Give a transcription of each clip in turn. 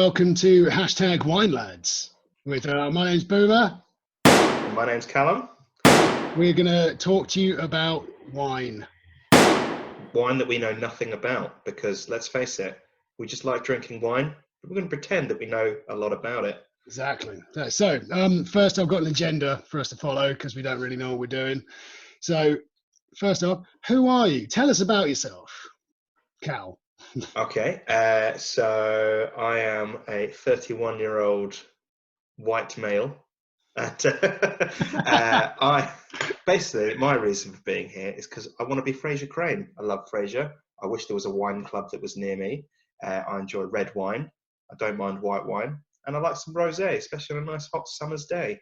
welcome to #WINELADS. With my name's Boomer. My name's Callum. We're going to talk to you about wine. Wine that we know nothing about, because let's face it, we just like drinking wine, but we're going to pretend that we know a lot about it. Exactly. So, first I've got an agenda for us to follow because we don't really know what we're doing. So, first off, who are you? Tell us about yourself, Cal. Okay, so I am a 31-year-old white male. And basically, my reason for being here is because I want to be Fraser Crane. I love Fraser. I wish there was a wine club that was near me. I enjoy red wine. I don't mind white wine. And I like some rosé, especially on a nice hot summer's day.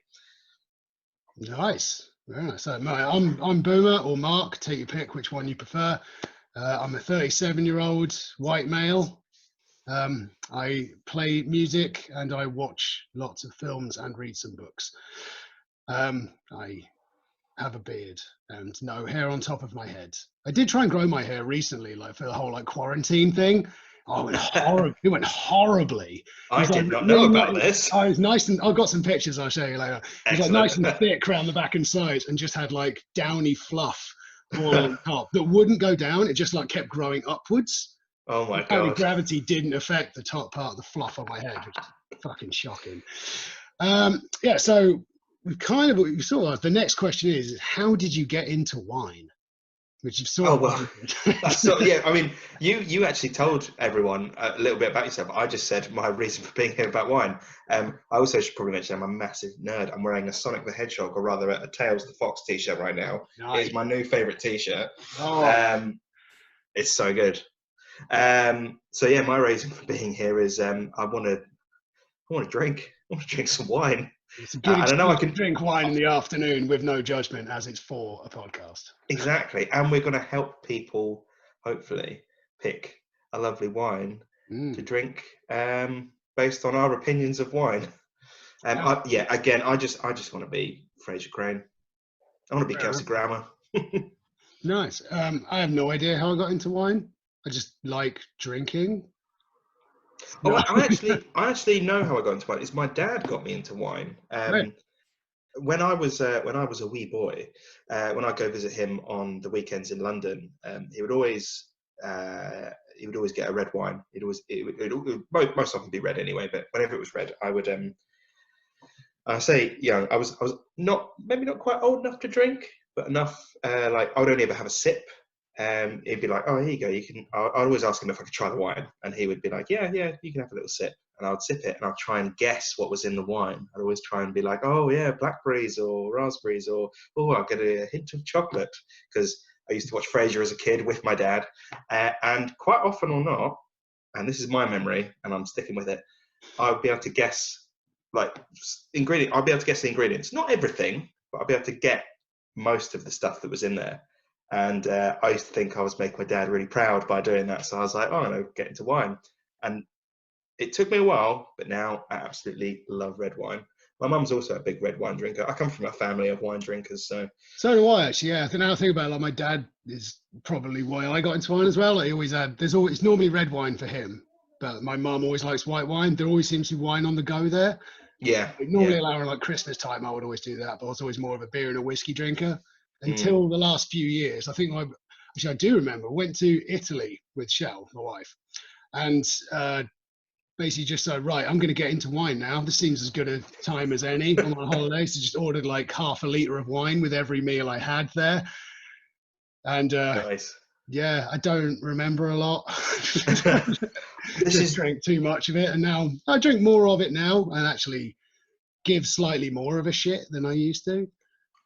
Nice. Yeah, so I'm Boomer or Mark. Take your pick, which one you prefer. I'm a 37-year-old white male. I play music and I watch lots of films and read some books. I have a beard and no hair on top of my head. I did try and grow my hair recently, like for the whole quarantine thing. Oh, it went horribly. I did not know about this. Oh, it was nice, and I've got some pictures I'll show you later. It was Excellent. nice and thick around the back and sides, and just had downy fluff all on top that wouldn't go down. It just kept growing upwards. Oh my Apparently god! Gravity didn't affect the top part of the fluff on my head, which is fucking shocking. Yeah, so we sort of the next question is, how did you get into wine? Which you've sort of yeah. I mean, you actually told everyone a little bit about yourself. I just said my reason for being here about wine. I also should probably mention I'm a massive nerd. I'm wearing a Sonic the Hedgehog, or rather a Tails the Fox t-shirt right now. Nice. It's my new favorite t-shirt. Oh. It's so good. So yeah, my reason for being here is I want to drink. I want to drink some wine. It's a good excuse I can drink wine in the afternoon with no judgment, as it's for a podcast. Exactly, and we're going to help people hopefully pick a lovely wine to drink based on our opinions of wine. I just want to be Fraser Crane. I want to be Kelsey Grammer. Nice. I have no idea how I got into wine. I just like drinking. Oh, I actually know how I got into wine. It's my dad got me into wine. Right. When I was a wee boy, when I go visit him on the weekends in London, he would always get a red wine. It would most often be red anyway, but whenever it was red, I would. I say young. I was maybe not quite old enough to drink, but enough. I would only ever have a sip. He'd be like, "Oh, here you go. You can." I'd always ask him if I could try the wine, and he would be like, "Yeah, you can have a little sip." And I would sip it, and I'd try and guess what was in the wine. I'd always try and be like, "Oh yeah, blackberries or raspberries, or I'll get a hint of chocolate," because I used to watch Frasier as a kid with my dad, and quite often or not, and this is my memory, and I'm sticking with it, I would be able to guess ingredient. I'd be able to guess the ingredients, not everything, but I'd be able to get most of the stuff that was in there. And I used to think I was making my dad really proud by doing that. So I was like, oh, I'm going to get into wine. And it took me a while, but now I absolutely love red wine. My mum's also a big red wine drinker. I come from a family of wine drinkers. So do I, actually, yeah. Now I think about it, my dad is probably why I got into wine as well. It's normally red wine for him, but my mum always likes white wine. There always seems to be wine on the go there. Yeah. Normally around Christmas time, I would always do that, but I was always more of a beer and a whiskey drinker. Until the last few years, I think I do remember, I went to Italy with Shell, my wife, and basically just said, right, I'm going to get into wine now. This seems as good a time as any on my holiday. So just ordered half a litre of wine with every meal I had there. And nice. Yeah, I don't remember a lot. Just drank too much of it. And now I drink more of it now and actually give slightly more of a shit than I used to.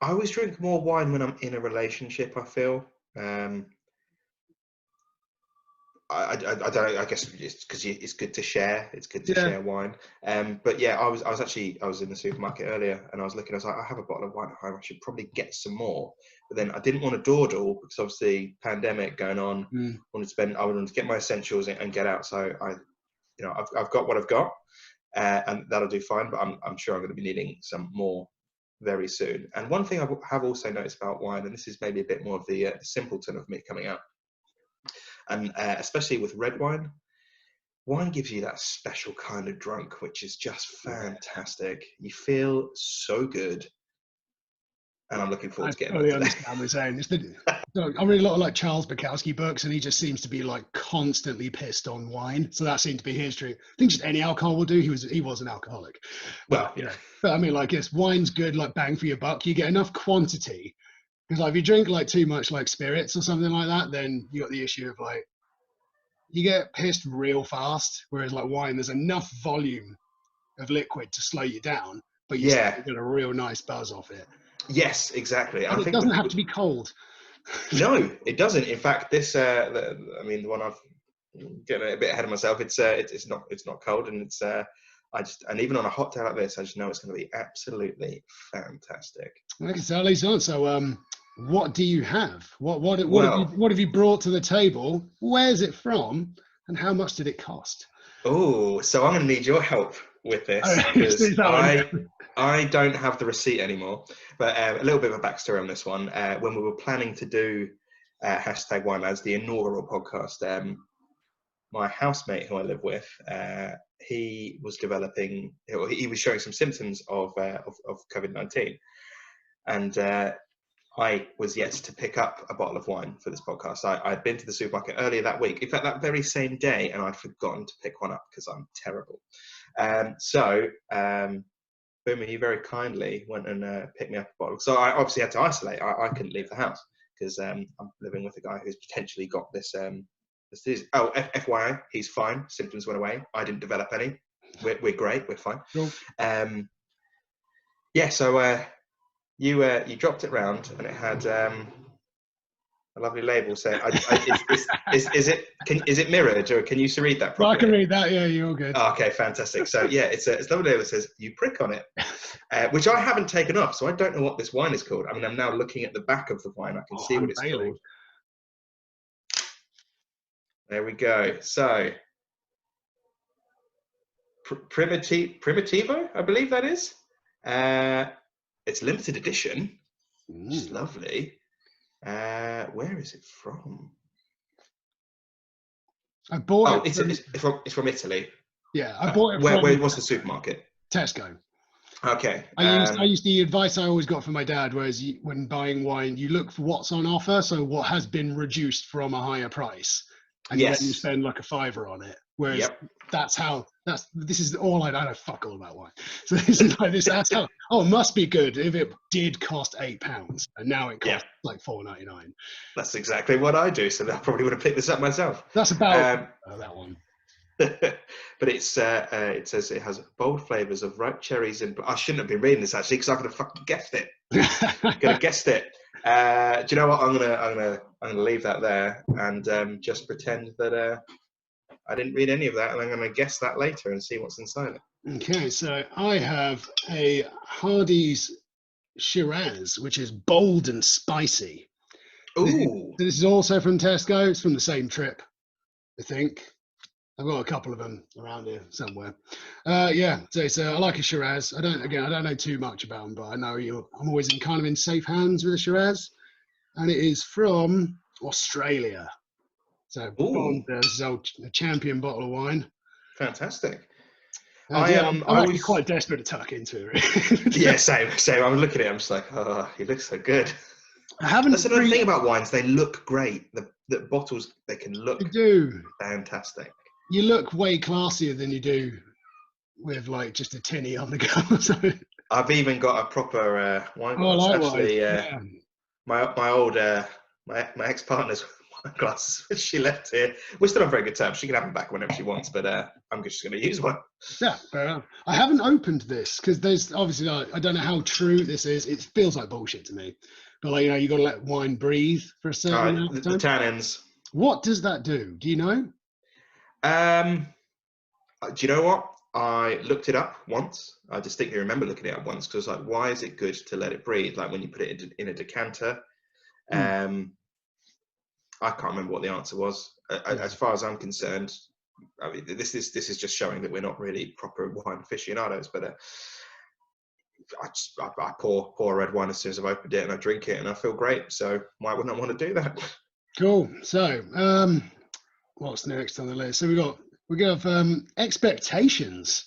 I always drink more wine when I'm in a relationship, I feel. I don't know, I guess it's because it's good to share. It's good to share wine. But yeah, I was in the supermarket earlier and I was like, I have a bottle of wine at home. I should probably get some more. But then I didn't want to dawdle because obviously pandemic going on. I wanted to get my essentials and get out. So I've got what I've got, and that'll do fine. But I'm sure I'm going to be needing some more very soon. And one thing I have also noticed about wine, and this is maybe a bit more of the simpleton of me coming out, and especially with red wine, wine gives you that special kind of drunk, which is just fantastic. You feel so good. And I'm looking forward I to getting fully that today. understand what you're saying. I read a lot of like Charles Bukowski books, and he just seems to be like constantly pissed on wine. So that seemed to be his dream. I think just any alcohol will do. He was an alcoholic. Well, But, but I mean, like, yes, wine's good, like bang for your buck. You get enough quantity. Because like, if you drink like too much like spirits or something like that, then you got the issue of like, you get pissed real fast. Whereas like wine, there's enough volume of liquid to slow you down, but you still get a real nice buzz off it. Yes, exactly. And I it think doesn't have to be cold. No, it doesn't. In fact, this I mean, the one I've getting a bit ahead of myself. It's not cold, and it's and even on a hot day like this, I just know it's going to be absolutely fantastic. Okay, so at least on. So what do you have? What Well, have you brought to the table? Where's it from? And how much did it cost? oh, so I'm going to need your help with this because I don't have the receipt anymore. But a little bit of a backstory on this one. When we were planning to do hashtag WINELADS, the inaugural podcast, my housemate who I live with, he was developing, he was showing some symptoms of COVID-19, and I was yet to pick up a bottle of wine for this podcast. I'd been to the supermarket earlier that week, in fact, that very same day, and I'd forgotten to pick one up because I'm terrible. So Boomer, you very kindly went and picked me up a bottle. So I obviously had to isolate. I couldn't leave the house because I'm living with a guy who's potentially got this. Oh, FYI, he's fine. Symptoms went away. I didn't develop any. We're great. We're fine. Cool. Yeah. So you dropped it round, and it had a lovely label saying, "Is it mirrored, or can you read that properly?" Well, I can read that. Yeah, you're all good. Oh, okay, fantastic. So yeah, it's a lovely label that says "You prick" on it, which I haven't taken off, so I don't know what this wine is called. I mean, I'm now looking at the back of the wine. I can see what it's called. There we go. So, Primitivo, I believe that is. It's limited edition. It's lovely. Where is it from? I bought it. It's from Italy. Yeah, I bought it from. Where was the supermarket? Tesco. Okay. I used the advice I always got from my dad, whereas when buying wine, you look for what's on offer, so what has been reduced from a higher price. And then you spend like £5 on it. Whereas this is all I know fuck all about wine. So this is like this. That's how. Oh, it must be good if it did cost £8, and now it costs like £4.99. That's exactly what I do. So I probably would have picked this up myself. That's about that one. But it says it has bold flavors of ripe cherries and I shouldn't have been reading this actually because I could have fucking guessed it. Could have guessed it. Do you know what? I'm gonna leave that there and just pretend that I didn't read any of that, and I'm gonna guess that later and see what's inside it. Okay, so I have a Hardy's Shiraz, which is bold and spicy. Ooh. This is also from Tesco. It's from the same trip, I think. I've got a couple of them around here somewhere. Yeah, so I like a Shiraz. I don't know too much about them, but I know I'm always in safe hands with a Shiraz, and it is from Australia. So this is a champion bottle of wine. Fantastic. I'm actually quite desperate to tuck into it. Yeah, same. I'm looking at it. I'm just like, oh, he looks so good. That's another thing about wines. They look great. The bottles, they can look. They do. Fantastic. You look way classier than you do with like just a tinny on the go. So. I've even got a proper wine glass. Actually, my old my ex-partner's wine glass. She left here. We're still on very good terms. She can have them back whenever she wants, but I'm just going to use one. Yeah, fair enough. I haven't opened this because there's obviously I don't know how true this is. It feels like bullshit to me, but like you got to let wine breathe for a certain amount of time. The tannins. What does that do? Do you know? Do you know what? I looked it up once. I distinctly remember looking it up once because I was like, why is it good to let it breathe? Like when you put it in a decanter. I can't remember what the answer was. As far as I'm concerned, I mean, this is just showing that we're not really proper wine aficionados. But I pour a red wine as soon as I've opened it and I drink it and I feel great. So why wouldn't I want to do that? Cool. So what's next on the list? So we've got We have expectations.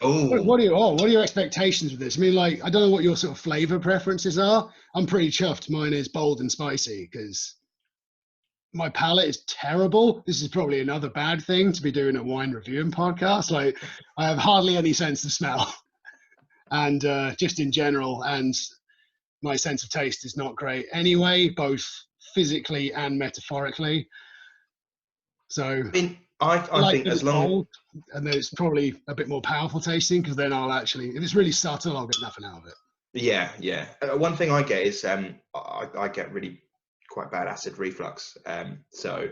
Oh, What are your expectations with this? I mean, like, I don't know what your sort of flavor preferences are. I'm pretty chuffed. Mine is bold and spicy because my palate is terrible. This is probably another bad thing to be doing a wine reviewing podcast. Like, I have hardly any sense of smell, and just in general, and my sense of taste is not great anyway, both physically and metaphorically. So I mean, I I like think that as it's long bold, and then it's probably a bit more powerful tasting because then I'll actually, if it's really subtle, I'll get nothing out of it. yeah, yeah. One thing I get is I get really quite bad acid reflux. So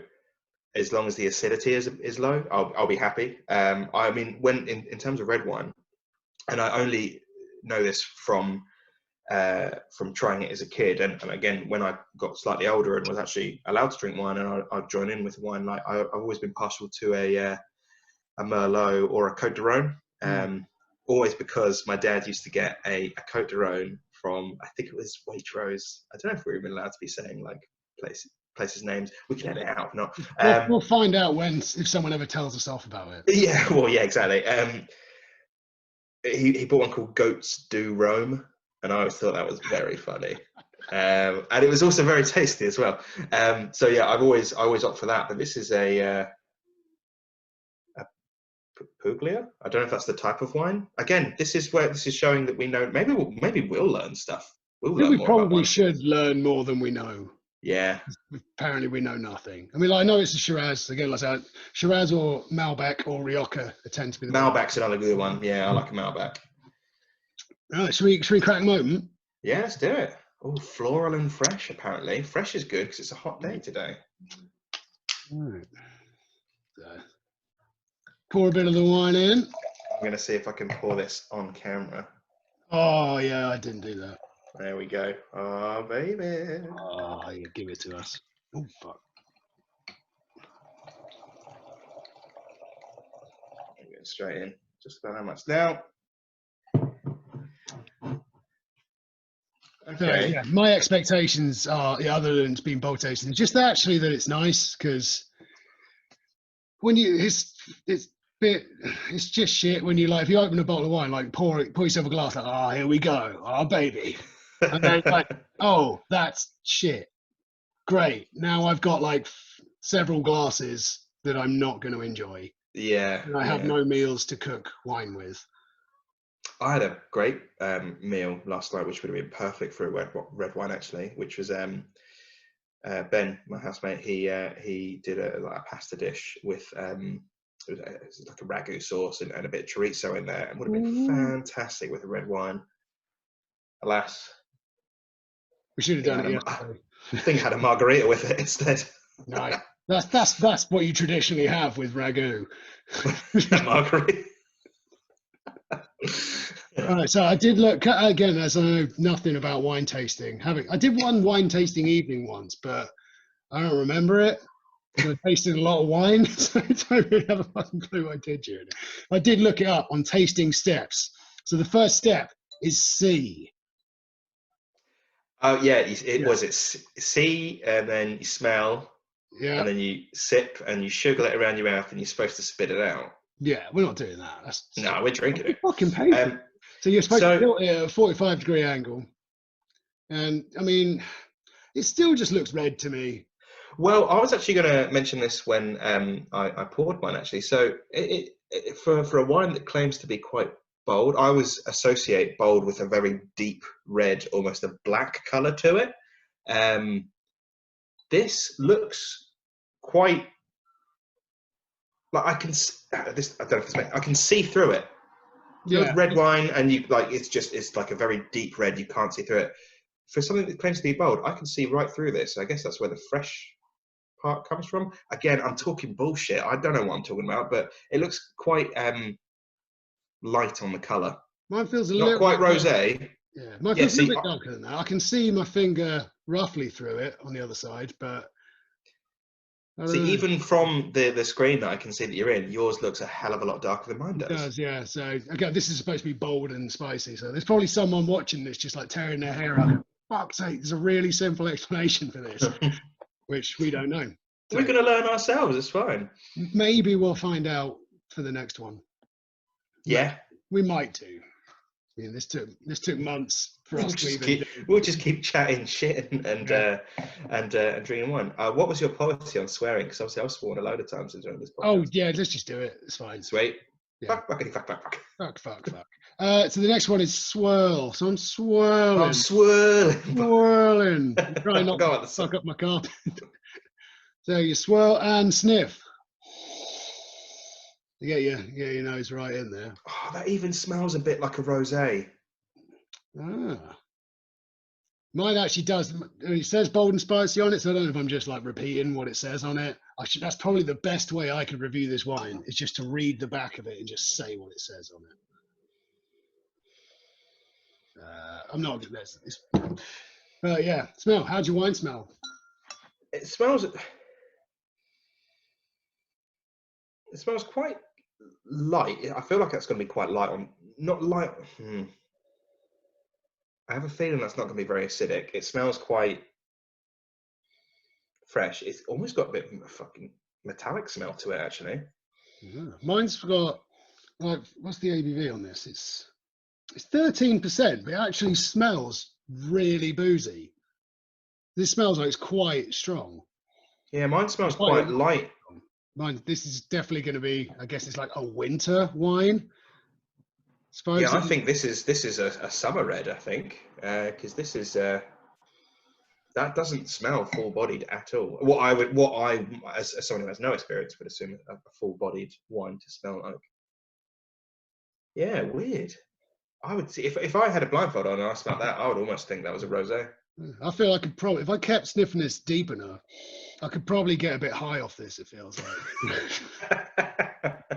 as long as the acidity is low, I'll be happy. I mean, when in terms of red wine, and I only know this from trying it as a kid, and again when I got slightly older and was actually allowed to drink wine, and I'd join in with wine. Like I've always been partial to a Merlot or a Cote de Rhone. Always because my dad used to get a Cote de Rhone from, I think it was Waitrose. I don't know if we're even allowed to be saying like places names. We can edit it out if not. We'll find out if someone ever tells us off about it. Yeah, well, yeah, exactly. He bought one called Goats do Rome, and I always thought that was very funny. And it was also very tasty as well. So yeah, I always opt for that. But this is a Puglia. I don't know if that's the type of wine. Again, this is showing that we know. Maybe we'll learn stuff. We'll I think learn we more about probably wine. should learn more than we know. Yeah. Apparently, we know nothing. I mean, like, I know it's a Shiraz. Again, like I said, Shiraz or Malbec or Rioja tend to be the ones. Malbec's another good one. Yeah, I like a Malbec. Right, should we crack them open? Yeah, let's do it. Oh, floral and fresh, apparently. Fresh is good because it's a hot day today. All right. So, pour a bit of the wine in. I'm going to see if I can pour this on camera. Oh, yeah, I didn't do that. There we go. Oh, baby. Oh, yeah, give it to us. Oh, fuck. I'm going straight in. Just about how much now? So, Okay. yeah, my expectations are, yeah, other than it's being bold tasting, just actually that it's nice because when it's just shit when you like, if you open a bottle of wine, like pour yourself a glass, like, oh, here we go, oh, baby. And then like, oh, that's shit. Great. Now I've got like several glasses that I'm not going to enjoy. Yeah. And I have no meals to cook wine with. I had a great meal last night, which would have been perfect for a red wine, actually, which was Ben, my housemate. He did a pasta dish with it was like a ragu sauce and a bit of chorizo in there, and would have been fantastic with a red wine. Alas, We should have done it yesterday. I think I had a margarita with it instead. No, that's what you traditionally have with ragu. A margarita. Right, so I did look again, as I know nothing about wine tasting. I did one wine tasting evening once, but I don't remember it. So I tasted a lot of wine, so I don't really have a fucking clue what I did during it. I did look it up on tasting steps. So the first step is see. Oh yeah, it's see, and then you smell, Yeah. and then you sip, and you sugar it around your mouth, and you're supposed to spit it out. Yeah, we're not doing that. No, we're drinking it. Fucking painful. So you're supposed to tilt it at a 45-degree angle, and I mean, it still just looks red to me. Well, I was actually going to mention this when I poured mine, actually. So for a wine that claims to be quite bold, I always associate bold with a very deep red, almost a black color to it. This looks quite like I don't know if I can see through it. Yeah, red wine, and it's like a very deep red. You can't see through it. For something that claims to be bold, I can see right through this. I guess that's where the fresh part comes from. Again, I'm talking bullshit. I don't know what I'm talking about, but it looks quite light on the color. Mine feels not quite rosé. Yeah, mine feels a little bit darker than that. I can see my finger roughly through it on the other side, but see, even from the screen that I can see that you're in, yours looks a hell of a lot darker than mine does. It does, yeah. So again, this is supposed to be bold and spicy. So there's probably someone watching this just like tearing their hair out. Fuck's sake, there's a really simple explanation for this, which we don't know. So We're going to learn ourselves. It's fine. maybe we'll find out for the next one. Yeah. We might do. I mean, this took months for us to even do. We'll just keep chatting shit and drinking wine. What was your policy on swearing? Because obviously I've sworn a load of times during this podcast. Oh yeah, let's just do it. It's fine. Sweet. Yeah. Fuck. So the next one is swirl. So I'm swirling. I'm swirling. Swirling. Try not Go on, to fuck up my carpet. So you swirl and sniff. You get your nose right in there. Oh, that even smells a bit like a rosé. Ah. Mine actually does. It says bold and spicy on it, so I don't know if I'm just like repeating what it says on it. That's probably the best way I could review this wine, is just to read the back of it and just say what it says on it. I'm not good at this. But yeah, smell. How'd your wine smell? It smells quite light. I feel like it's going to be quite light on. Not light. I have a feeling that's not going to be very acidic. It smells quite fresh. It's almost got a bit of a fucking metallic smell to it, actually. Yeah. Mine's got, like, what's the ABV on this? It's 13%, but it actually smells really boozy. This smells like it's quite strong. Yeah, mine smells quite light. This is definitely going to be, I guess it's like a winter wine. Yeah, I think this is a summer red. I think because this is that doesn't smell full-bodied at all. What I as someone who has no experience would assume a full-bodied wine to smell like. Yeah, weird. I would see if I had a blindfold on and I smelled that, I would almost think that was a rosé. I feel I could probably, if I kept sniffing this deep enough, I could probably get a bit high off this. It feels like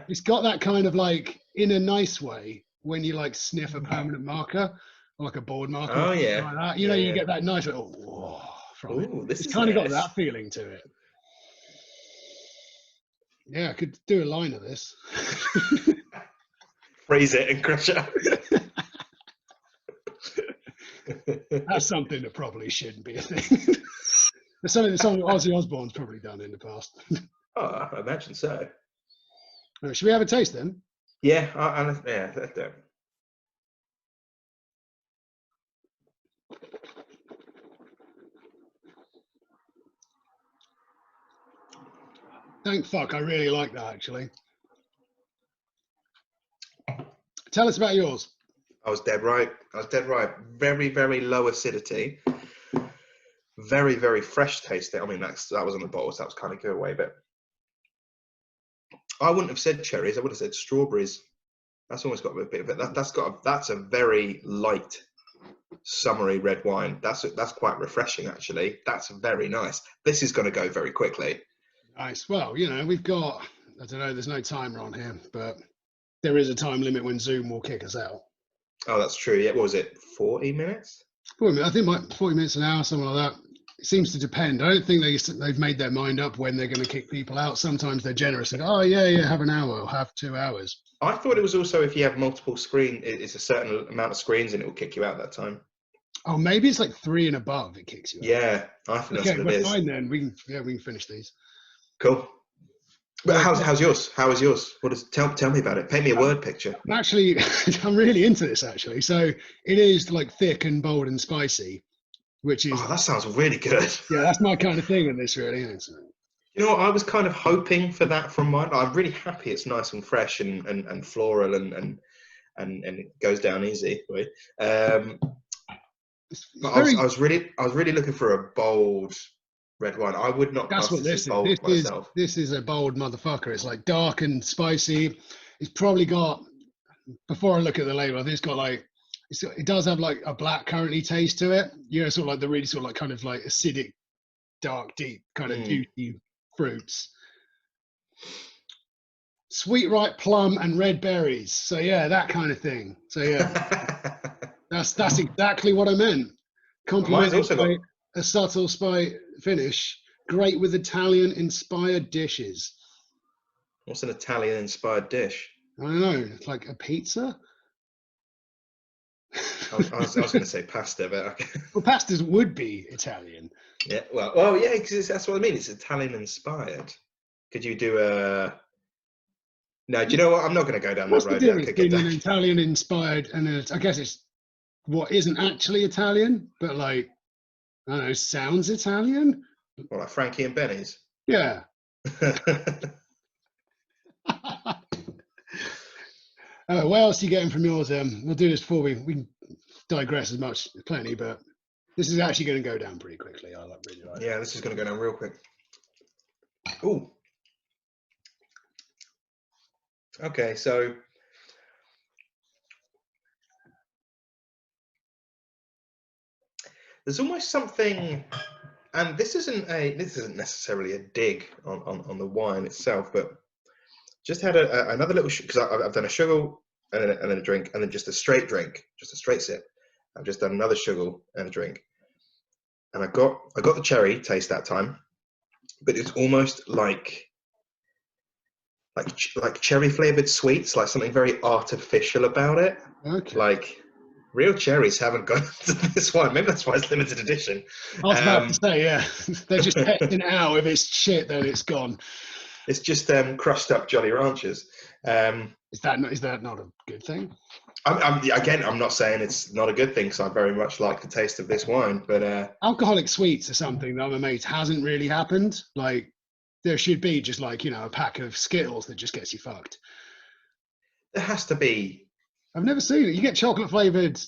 it's got that kind of like, in a nice way, when you like sniff a permanent marker or like a board marker. Oh yeah, like that. You get that nice whoa from it. This it's is kind of nice. got that feeling to it. Yeah, I could do a line of this. Freeze it and crush it. That's something that probably shouldn't be a thing. It's something Ozzy Osbourne's probably done in the past. Oh, I imagine so. Should we have a taste then? Yeah, yeah. Thank fuck, I really like that actually. Tell us about yours. I was dead right. Very, very low acidity. Very, very fresh tasting. I mean, that was on the bottle, so that was kind of giveaway. But I wouldn't have said cherries. I would have said strawberries. That's almost got a bit of it. That's a very light, summery red wine. That's quite refreshing actually. That's very nice. This is going to go very quickly. Nice. Well, we've got, I don't know, there's no timer on here, but there is a time limit when Zoom will kick us out. Oh, that's true. Yeah, what was it? 40 minutes? 40 minutes. I think like 40 minutes an hour, something like that. It seems to depend. I don't think they've made their mind up when they're going to kick people out. Sometimes they're generous and oh yeah, have an hour or have 2 hours. I thought it was also if you have multiple screen, it's a certain amount of screens and it will kick you out that time. Oh, maybe it's like 3 and above. It kicks you out. Yeah, I think that's what it is. Fine then. We can finish these. Cool. But how's yours? How is yours? Tell me about it. Paint me a word picture. Actually, I'm really into this actually. So it is like thick and bold and spicy, which is. Oh, that sounds really good. Yeah, that's my kind of thing in this, really. You know what? I was kind of hoping for that from mine. I'm really happy it's nice and fresh and floral and it goes down easy. Right? I was really looking for a bold red wine. I would not. That's what this is. Bold myself. This is a bold motherfucker. It's like dark and spicy. It's probably got. Before I look at the label, I think it's got like. It does have like a black currantly taste to it. Sort of like the really sort of like kind of like acidic, dark, deep kind of juicy fruits. Sweet ripe plum and red berries. So yeah, that kind of thing. So yeah, that's exactly what I meant. Complemented by a subtle finish. Great with Italian-inspired dishes. What's an Italian-inspired dish? I don't know. It's like a pizza. I was going to say pasta, but well, pastas would be Italian. Yeah, well, yeah, because that's what I mean. It's Italian inspired. Could you do a? No, do you know what? I'm not going to go down that What's the road. I difference could get between down. an Italian inspired and I guess it's what isn't actually Italian, but like, I don't know, sounds Italian? Well, like Frankie and Benny's. Yeah. What else are you getting from yours? We'll do this before we can digress as much, plenty, but this is actually going to go down pretty quickly. I really like it. Yeah, this is going to go down real quick. Ooh. Okay, so there's almost something, and this isn't necessarily a dig on the wine itself, but just had another little because I've done a sugar and then a drink and then just a straight drink, just a straight sip. I've just done another sugar and a drink, and I got the cherry taste that time, but it's almost like cherry flavored sweets, like something very artificial about it. Okay. Like real cherries haven't gone into this wine. Maybe that's why it's limited edition. I was about to say, yeah, they're just testing it out. If it's shit, then it's gone. It's just crushed up Jolly Ranchers. Is that not a good thing? I'm not saying it's not a good thing because I very much like the taste of this wine, but Alcoholic sweets are something that I'm amazed hasn't really happened. Like there should be just like, you know, a pack of Skittles that just gets you fucked. there has to be I've never seen it. You get chocolate flavored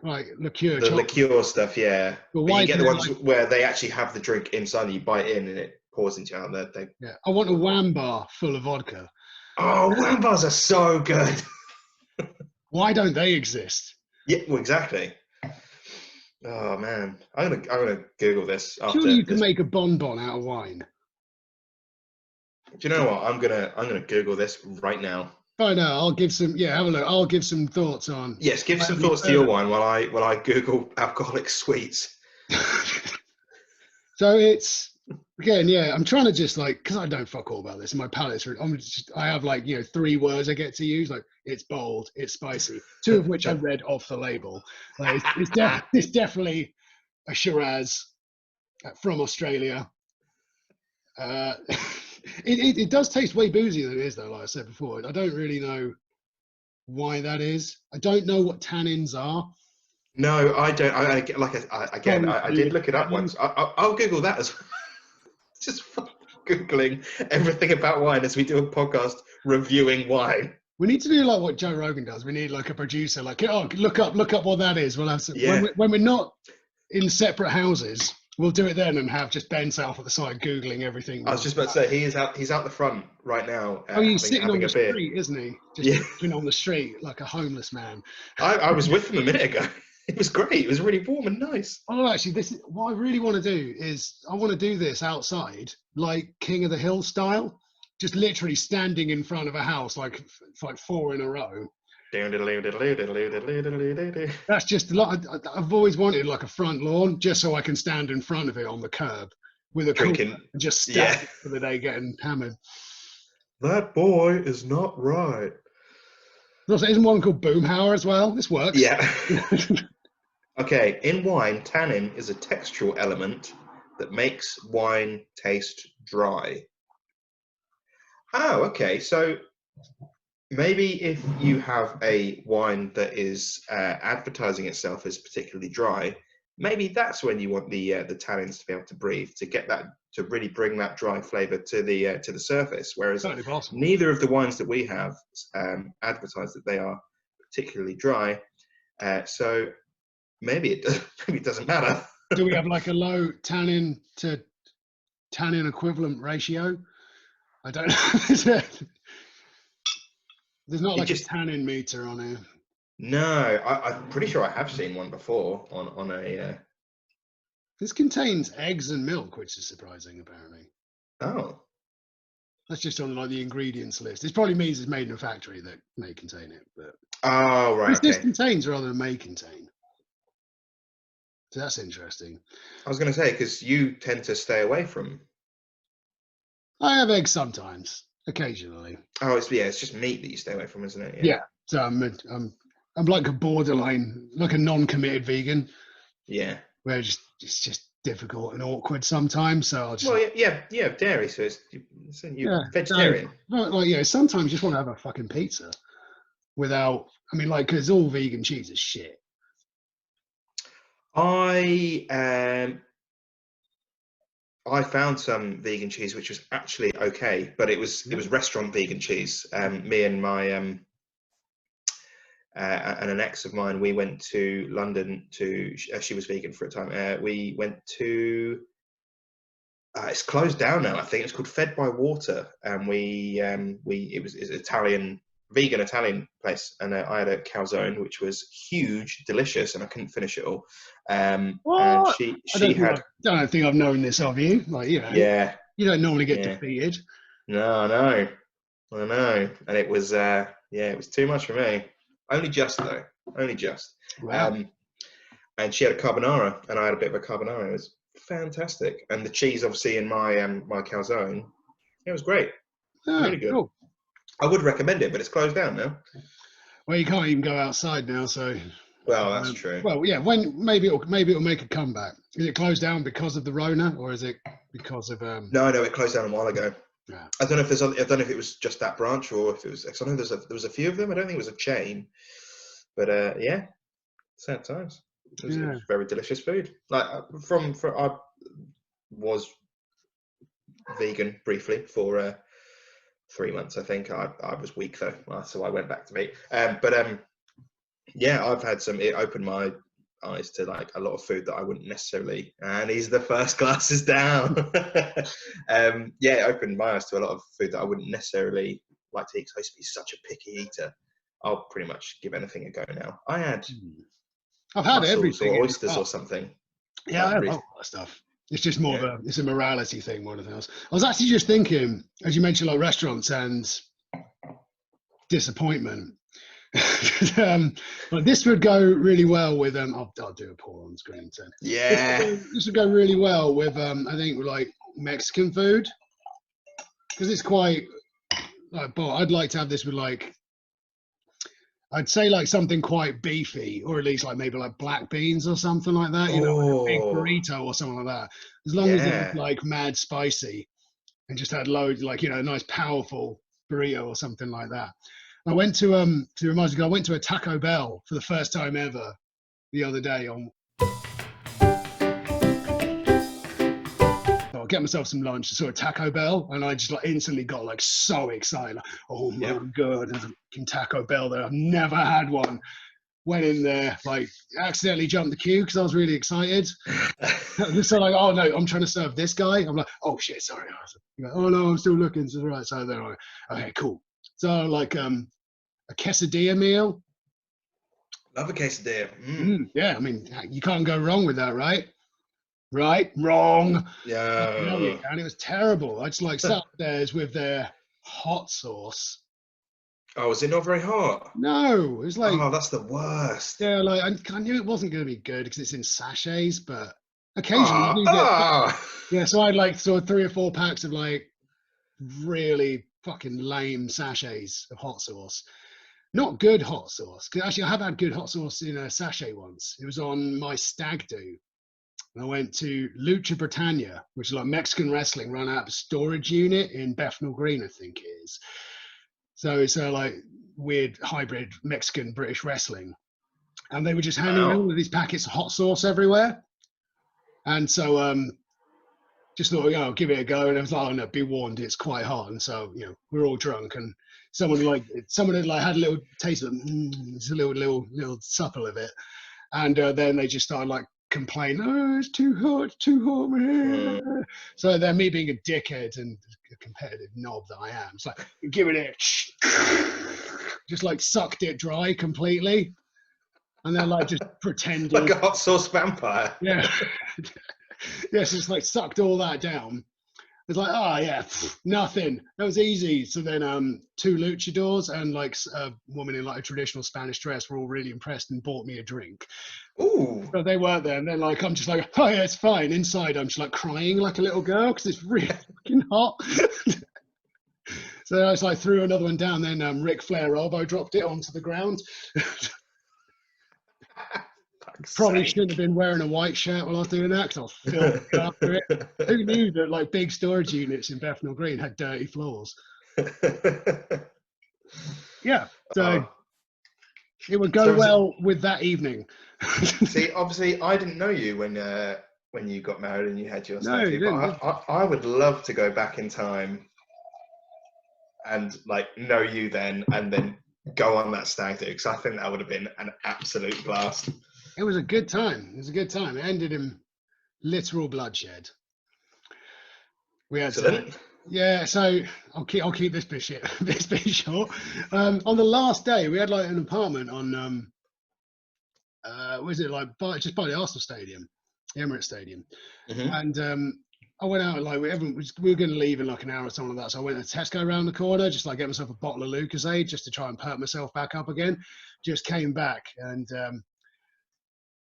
like liqueur. the liqueur stuff, yeah. But But why you get the isn't it ones like, where they actually have the drink inside and you bite in and it pours into your mouth. yeah, I want a wham bar full of vodka. Oh, wham bars are so good. Why don't they exist? Yeah, well, exactly. Oh man, I'm gonna Google this after Surely you can this. make a bonbon out of wine. Do you know what? I'm gonna Google this right now. Oh no, I'll give some. Yeah, have a look. I'll give some thoughts on. Yes, give some thoughts to your wine while I Google alcoholic sweets. So it's again, yeah. I'm trying to just like because I don't fuck all about this. And my palate's. I have like 3 words I get to use. Like it's bold, it's spicy. 2 of which I read off the label. Like it's definitely a Shiraz from Australia. It does taste way boozier than it is though. Like I said before, I don't really know why that is. I don't know what tannins are. No, I don't. I did look it up Probably once. I'll Google that as well. Just Googling everything about wine as we do a podcast reviewing wine. We need to do like what Joe Rogan does. We need like a producer, like, oh, look up what that is. We'll have some, Yeah. when we're not in separate houses, we'll do it then and have just Ben South at the side Googling everything. I was just about to say he's out the front right now. Oh, he's sitting on having the a beer. street, isn't he? Just Yeah. drinking on the street like a homeless man. I was with him a minute ago. It was great. It was really warm and nice. Oh, actually, this is what I really want to do. Is I want to do this outside, like King of the Hill style, just literally standing in front of a house, like 4 in a row. That's just a lot. I've always wanted like a front lawn, just so I can stand in front of it on the curb with a Drinking. cooler and just stand for the day getting hammered. That boy is not right. Isn't one called Boomhauer as well? This works. Yeah. Okay, in wine, tannin is a textural element that makes wine taste dry. Oh, okay. So maybe if you have a wine that is advertising itself as particularly dry, maybe that's when you want the tannins to be able to breathe, to get that, to really bring that dry flavour to the surface. Whereas neither of the wines that we have advertise that they are particularly dry. So maybe it doesn't matter. Do we have like a low tannin to tannin equivalent ratio? I don't know. There's not like a tannin meter on here. No, I'm pretty sure I have seen one before on a. This contains eggs and milk, which is surprising, apparently. Oh. That's just on like the ingredients list. It probably means it's made in a factory that may contain it, but. Oh right. This contains rather than may contain. So that's interesting. I was going to say because you tend to stay away from. I have eggs sometimes, occasionally. Oh, it's just meat that you stay away from, isn't it? Yeah. So I'm like a borderline, like a non-committed vegan. Yeah. Where it's just difficult and awkward sometimes. So I'll just Well, yeah, dairy. So you're yeah. So vegetarian. like sometimes you just want to have a fucking pizza without. I mean, like, because all vegan cheese is shit. I found some vegan cheese which was actually okay, but it was restaurant vegan cheese. Me and my and an ex of mine, we went to London to. She was vegan for a time. We went to. It's closed down now. I think it's called Fed by Water, and it's an Italian vegan Italian place, and I had a calzone which was huge, delicious, and I couldn't finish it all. And What? she had. Don't think I've known this of you. Like, you know, Yeah, you don't normally get yeah. defeated. No, I know, and it was it was too much for me. Only just though, only just. Wow. And she had a carbonara, and I had a bit of a carbonara. It was fantastic, and the cheese, obviously, in my my calzone, it was great, really good. Cool. I would recommend it, but it's closed down now. Well, you can't even go outside now, so. Well, that's true. Well, yeah. When maybe it'll make a comeback. Is it closed down because of the Rona, or is it because of No, it closed down a while ago. Yeah. I don't know if I don't know if it was just that branch or if it was. I know there was a few of them. I don't think it was a chain, but yeah, sad times. It was very delicious food. Like I was vegan briefly for 3 months. I think I was weak though, so I went back to meat. Yeah, I've had some. It opened my eyes to like a lot of food that I wouldn't necessarily. And these are the first glasses down. Yeah, it opened my eyes to a lot of food that I wouldn't necessarily like to eat. 'Cause I used to be such a picky eater. I'll pretty much give anything a go now. I've had everything. Or oysters or something. Yeah, I have all that stuff. It's just more of it's a morality thing more than anything else. I was actually just thinking, as you mentioned, like restaurants and disappointment. But this would go really well with I'll do a pour on screen. So yeah, this would go really well with I think with like Mexican food, because it's quite like. But I'd like to have this with like. I'd say like something quite beefy, or at least like maybe like black beans or something like that. You know, like a big burrito or something like that. As long as it's like mad spicy, and just had loads, like, you know, a nice powerful burrito or something like that. I went to to remind you, I went to a Taco Bell for the first time ever the other day on. So I'll get myself some lunch, saw a Taco Bell, and I just like instantly got like so excited. Like, oh my god, there's a fucking Taco Bell there. I've never had one. Went in there, like accidentally jumped the queue because I was really excited. So like, oh no, I'm trying to serve this guy. I'm like, oh shit, sorry. Oh no, I'm still looking. So right, so then okay, cool. So like a quesadilla meal. Love a quesadilla. Yeah, I mean, you can't go wrong with that, right? Right? Wrong. Yeah. And it was terrible. I just like sat upstairs with their hot sauce. Oh, is it not very hot? No, it was like. Oh, that's the worst. Yeah, like I knew it wasn't going to be good because it's in sachets, but occasionally you do get. Yeah, so I had like sort of 3 or 4 packs of like really fucking lame sachets of hot sauce. Not good hot sauce. Because actually, I have had good hot sauce in a sachet once. It was on my stag do. I went to Lucha Britannia, which is like Mexican wrestling run out of a storage unit in Bethnal Green, I think it is. So it's like weird hybrid Mexican British wrestling. And they were just handing around with these packets of hot sauce everywhere. And so just thought, you know, give it a go. And I was like, oh no, be warned, it's quite hot. And so, you know, we're all drunk, and someone had like had a little taste of it's a little supple of it. And then they just started like complain, oh, it's too hot, man. So then me being a dickhead and a competitive knob that I am, it's like, give it just like sucked it dry completely. And then like just pretended. Like a hot sauce vampire. Yeah. Yes, just like sucked all that down. It's like, oh yeah, nothing. That was easy. So then 2 luchadors and like a woman in like a traditional Spanish dress were all really impressed and bought me a drink. Ooh. So they weren't there. And then like, I'm just like, oh yeah, it's fine. Inside, I'm just like crying like a little girl because it's really fucking hot. So I was like, threw another one down. Then Ric Flair elbow dropped it onto the ground. Probably shouldn't have been wearing a white shirt while I was doing that because I was filthy after it. Who knew that like big storage units in Bethnal Green had dirty floors? Yeah, so it would go well with that evening. See, obviously, I didn't know you when you got married and you had your stag do, but I would love to go back in time and like know you then, and then go on that stag do, because I think that would have been an absolute blast. It was a good time. It was a good time. It ended in literal bloodshed. We had yeah. So I'll keep this bit short. On the last day, we had like an apartment on was it like just by the Arsenal Stadium, the Emirates Stadium, and I went out like we were going to leave in like an hour or something like that. So I went to Tesco around the corner, just like get myself a bottle of Lucozade just to try and perk myself back up again. Just came back and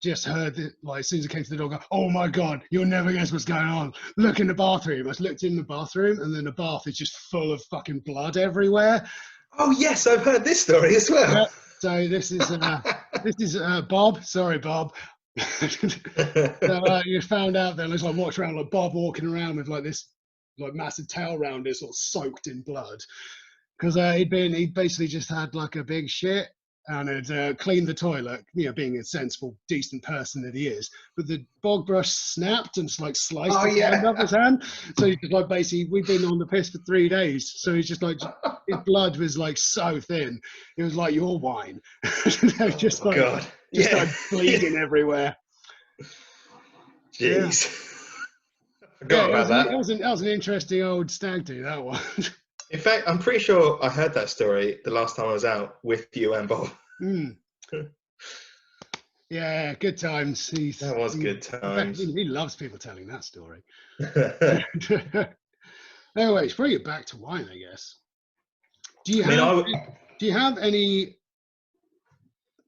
just heard it, like as soon as I came to the door, go, "Oh my God, you'll never guess what's going on. Look in the bathroom." I looked in the bathroom and then the bath is just full of fucking blood everywhere. Oh yes, I've heard this story as well. Yeah, so this is Bob. Sorry, Bob. So you found out then, as I walked around, like Bob walking around with like this like massive towel around it, sort of soaked in blood, because he'd basically just had like a big shit and had cleaned the toilet, you know, being a sensible, decent person that he is. But the bog brush snapped and just like sliced his hand off his hand. So he just like basically, we've been on the piss for 3 days. So he's just like, his blood was like so thin. It was like your wine. Just like, God. just like bleeding everywhere. Jeez. Yeah. Forgot about that. That was an interesting old stag do, that one. In fact, I'm pretty sure I heard that story the last time I was out with you and Bob. Yeah, good times. That was good times. He loves people telling that story. Anyway, let's bring it back to wine, I guess. Do you have any?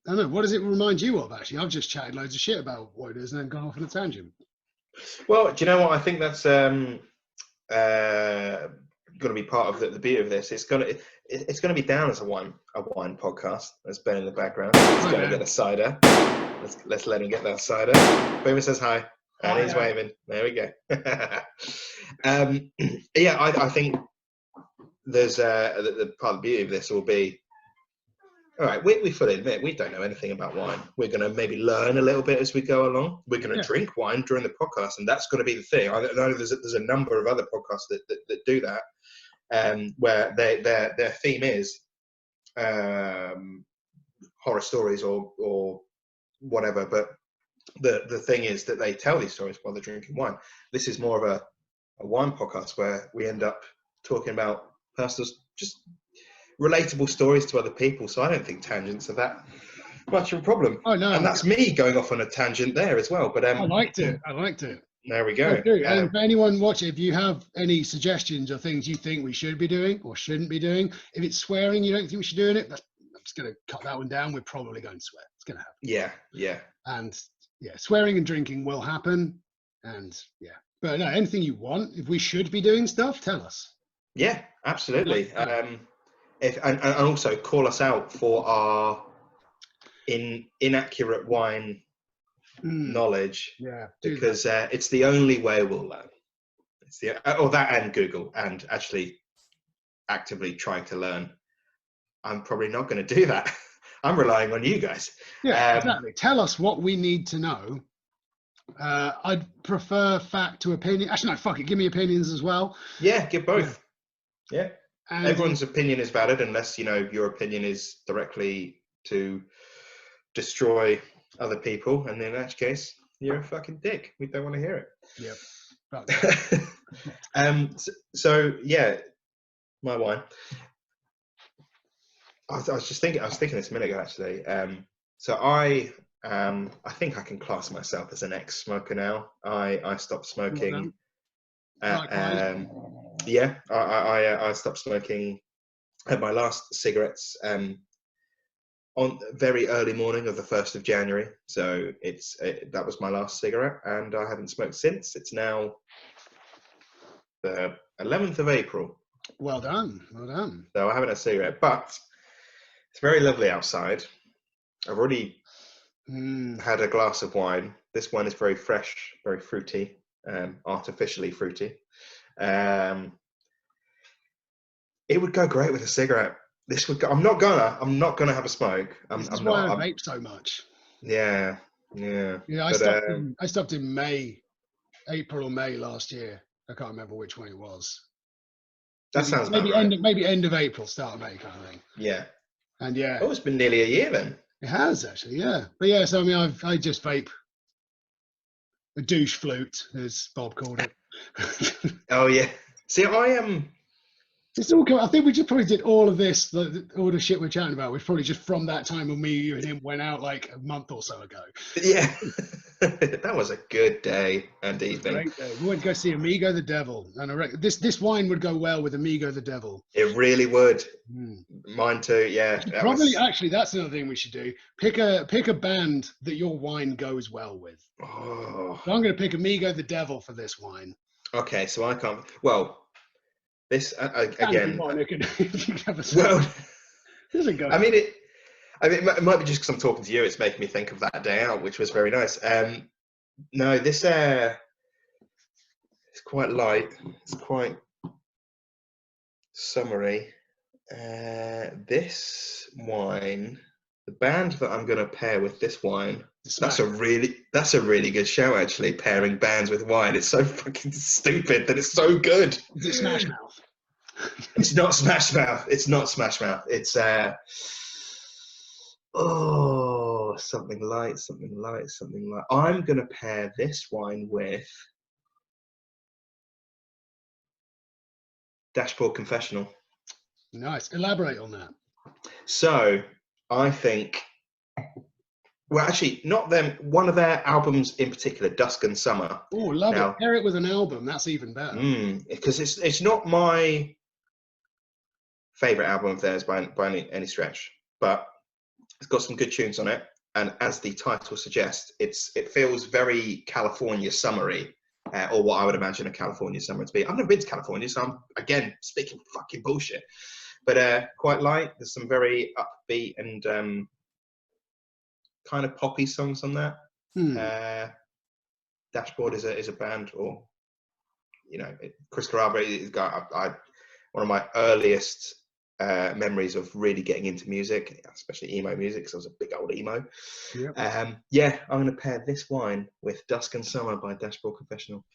I don't know. What does it remind you of? Actually, I've just chatted loads of shit about what it is and then gone off on a tangent. Well, do you know what? I think that's going to be part of the beauty of this. It's going to be down as a wine podcast. That's Ben in the background. He's going to get a cider. Let's let him get that cider. Boomer says hi, and he's waving. There we go. Yeah, I think there's the part of the beauty of this will be. All right, we fully admit we don't know anything about wine. We're going to maybe learn a little bit as we go along. We're going to drink wine during the podcast, and that's going to be the thing. I know there's a number of other podcasts that do that, where their theme is horror stories or whatever. But the thing is that they tell these stories while they're drinking wine. This is more of a wine podcast where we end up talking about personal, just relatable stories to other people. So I don't think tangents are that much of a problem. Oh no, and that's me going off on a tangent there as well. But I liked it. There we go. And for anyone watching, if you have any suggestions or things you think we should be doing or shouldn't be doing, if it's swearing you don't think we should do it, I'm just going to cut that one down. We're probably going to swear. It's going to happen. Yeah. And yeah, swearing and drinking will happen. And yeah, but no, anything you want, if we should be doing stuff, tell us. Yeah, absolutely. And also call us out for our inaccurate wine knowledge. Yeah, because it's the only way we'll learn. It's that and Google, and actually actively trying to learn. I'm probably not going to do that. I'm relying on you guys. Yeah, exactly. Tell us what we need to know. I'd prefer fact to opinion. Actually, no, fuck it. Give me opinions as well. Yeah, give both. Yeah. And everyone's opinion is valid unless, your opinion is directly to destroy other people. And in that case, you're a fucking dick. We don't want to hear it. Yep. So yeah, my wine. I was thinking this a minute ago, actually. So I think I can class myself as an ex-smoker now. I stopped smoking. Yeah, I stopped smoking. Had my last cigarettes on very early morning of the 1st of January. So that was my last cigarette, and I haven't smoked since. It's now the 11th of April. Well done. So I haven't had a cigarette, but it's very lovely outside. I've already had a glass of wine. This wine is very fresh, very fruity, artificially fruity. It would go great with a cigarette. This would go. I'm not gonna have a smoke. This is I'm why not. I vape so much. Yeah. Yeah, But I stopped in May, April or May last year. I can't remember which one it was. that sounds about right. Maybe end of April, start of May kind of thing. Yeah. And yeah, Oh, it's been nearly a year then. it has actually. Yeah, but yeah. So I mean, I just vape a douche flute, as Bob called it. Oh yeah. See, I am. It's all. I think we just probably did all of this, all the shit we're chatting about. Was probably just from that time when me, you, and him went out like a month or so ago. Yeah. That was a good day and evening. Great day. We went to go see Amigo the Devil, and I reckon this wine would go well with Amigo the Devil. It really would. Mine too. Yeah. Actually, that's another thing we should do. Pick a band that your wine goes well with. Oh. So I'm going to pick Amigo the Devil for this wine. Okay, so I can't. Well, this again. Well, I mean it. It might be just because I'm talking to you. It's making me think of that day out, which was very nice. No, this it's quite light. It's quite summery. This wine, the band that I'm going to pair with this wine. That's a really good show, actually. Pairing bands with wine. It's so fucking stupid that it's so good. Is it Smash Mouth? It's not Smash Mouth. It's not Smash Mouth. It's something light. I'm gonna pair this wine with Dashboard Confessional. Nice. Elaborate on that. So I think, well, actually, not them. One of their albums in particular, Dusk and Summer. Oh, love it. Pair it with an album. That's even better. Because it's not my favorite album of theirs by any stretch, but it's got some good tunes on it. And as the title suggests, it feels very California summery, or what I would imagine a California summer to be. I've never been to California, so I'm again speaking fucking bullshit. But quite light. There's some very upbeat and kind of poppy songs on that. Dashboard is a band, or Chris Carrabba is one of my earliest memories of really getting into music, especially emo music, because I was a big old emo. Yep. I'm going to pair this wine with Dusk and Summer by Dashboard Confessional.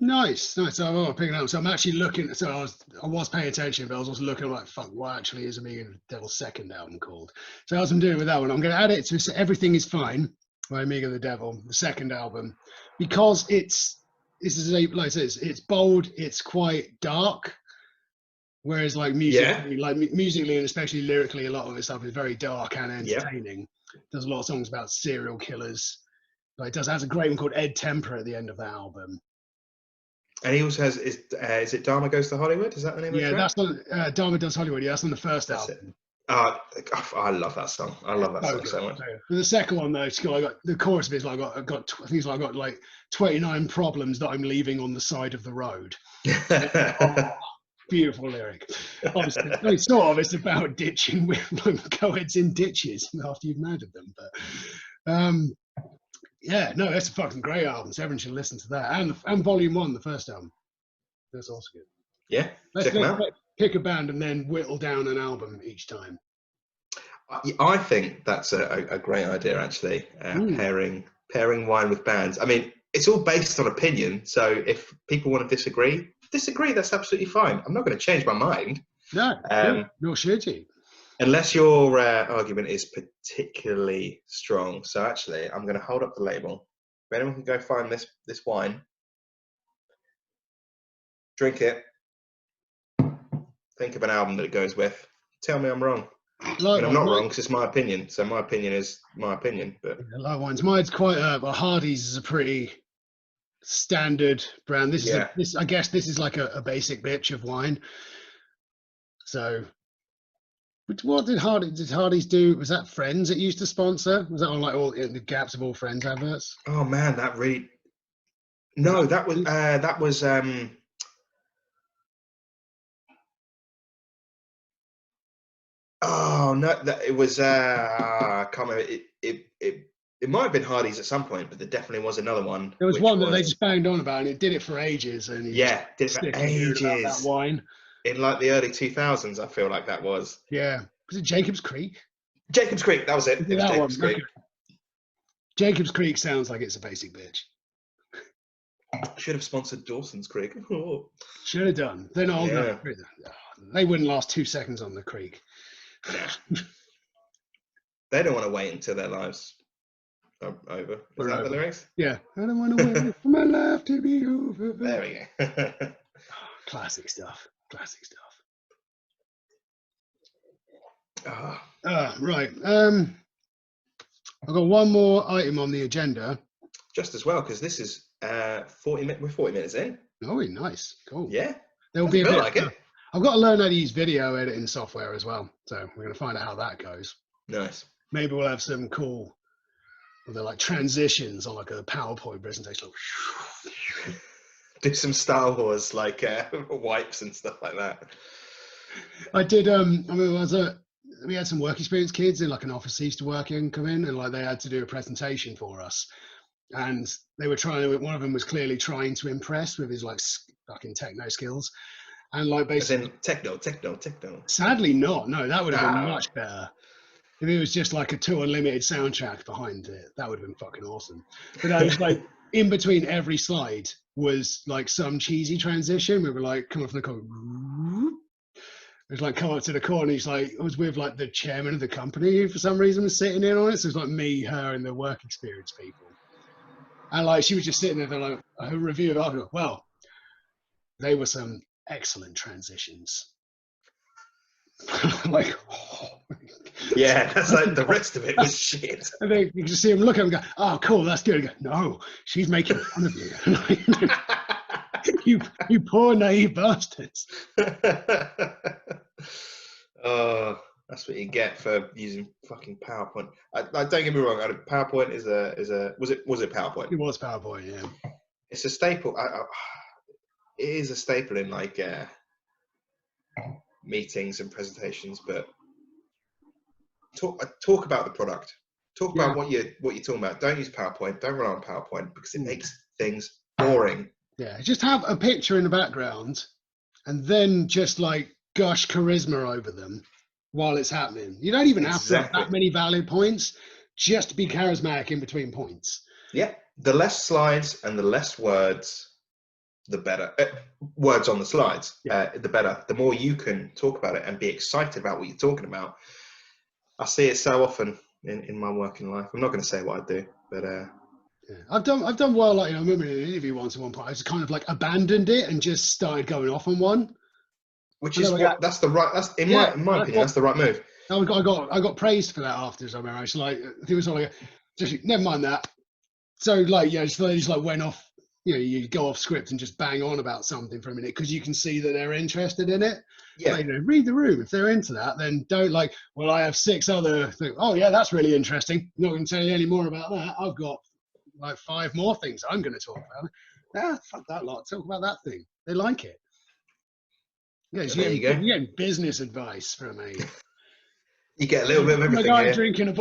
Nice. So I'm picking up. So I'm actually looking. So I was paying attention, but I was also looking like, fuck, what actually is Amigo the Devil's second album called? So as I'm doing with that one, I'm going to add it to Everything Is Fine by Amigo the Devil, the second album, because it's bold, it's quite dark. Whereas musically and especially lyrically, a lot of his stuff is very dark and entertaining. Does a lot of songs about serial killers. But it has a great one called Ed Temper at the end of that album. And he also has, is it Dharma Goes to Hollywood? Is that the name of it? Yeah, that's on Dharma Does Hollywood. Yeah, that's on the first album. I love that song. I love that song so much. For the second one though, I got the chorus of it is like I got like 29 problems that I'm leaving on the side of the road. Beautiful lyric. Obviously, it's about ditching co-eds in ditches after you've murdered them. But yeah, no, that's a fucking great album. So everyone should listen to that. And Volume 1, the first album. That's also good. Yeah, check them out. Pick a band and then whittle down an album each time. I think that's a great idea, actually. Pairing wine with bands. I mean, it's all based on opinion. So if people want to disagree, that's absolutely fine. I'm not going to change my mind. No, nor should you. Unless your argument is particularly strong. So actually, I'm going to hold up the label. If anyone can go find this wine, drink it, think of an album that it goes with, tell me I'm wrong. I'm not wrong because it's my opinion. So my opinion is my opinion. But low wines. Mine's quite Hardy's is a pretty standard brand. I guess this is like a basic bitch of wine. So, what did Hardy's do? Was that Friends it used to sponsor? Was that on like all the Gaps of All Friends adverts? Oh man, that really. No, that was. Oh no, it was. I can't remember. It it might have been Hardy's at some point, but there definitely was another one. There was which one that they just banged on about, and it did it for ages. And you yeah, did it just for sick of hearing about that ages. wine. In like the early 2000s, I feel like that was. Yeah, was it Jacob's Creek? Jacob's Creek, that was it. Is It was that Jacob's one? Creek. Okay. Jacob's Creek sounds like it's a basic bitch. Should have sponsored Dawson's Creek. Oh. Should have done. They're not old enough. They wouldn't last 2 seconds on the creek. Nah. They don't want to wait until their lives are over. Is that the lyrics? Yeah. I don't want to wait for my life to be over. There we go. Classic stuff. Classic stuff. Right. I've got one more item on the agenda. Just as well, because this is 40 minutes. We're 40 minutes in. Oh, nice. Cool. Yeah. There'll be a bit like it. I've got to learn how to use video editing software as well. So we're going to find out how that goes. Nice. Maybe we'll have some cool, they're like transitions on like a PowerPoint presentation. Do some Star Wars like wipes and stuff like that. I did. I mean, we had some work experience kids in like an office I used to work in come in, and like they had to do a presentation for us, and they were trying. One of them was clearly trying to impress with his like fucking techno skills, and like basically techno. Sadly, not. No, that would have been much better. If it was just like a 2 Unlimited soundtrack behind it, that would have been fucking awesome. But I was like, in between every slide was like some cheesy transition. We were like coming from the corner. It was like come up to the corner. He's like, it was with like the chairman of the company who for some reason was sitting in on it. So it was like me, her, and the work experience people. And like she was just sitting there, like her review of it. Well, they were some excellent transitions. Like, oh. Yeah, that's like the rest of it was shit. And then you just see him look at him and go, oh, cool, that's good. Go, no, she's making fun of you. you poor naive bastards. Oh, that's what you get for using fucking PowerPoint. I don't get me wrong. PowerPoint is a was it PowerPoint? It was PowerPoint, yeah. It's a staple. It is a staple in like meetings and presentations, but talk about the product. Talk about what you're talking about. Don't use PowerPoint. Don't rely on PowerPoint because it makes things boring. Yeah, just have a picture in the background and then just like gush charisma over them while it's happening. You don't even have to have that many valid points. Just be charismatic in between points. Yeah, the less slides and the less words, the better. Words on the slides, the better. The more you can talk about it and be excited about what you're talking about. I see it so often in my working life. I'm not going to say what I do, but yeah. I've done well. Like I remember in an interview once at one point, I just kind of like abandoned it and just started going off on one. Which is that's the right. That's in my opinion, that's the right move. I got praised for that afterwards. I remember. It's like it was like, just never mind that. So like so they just like went off. You go off script and just bang on about something for a minute because you can see that they're interested in it. Yeah. Like, read the room. If they're into that, then don't like, well, I have 6 other things. Oh, yeah, that's really interesting. I'm not going to tell you any more about that. I've got like 5 more things I'm going to talk about. Fuck that lot. Talk about that thing. They like it. Yeah, so you're getting business advice from me. You get a little bit of everything.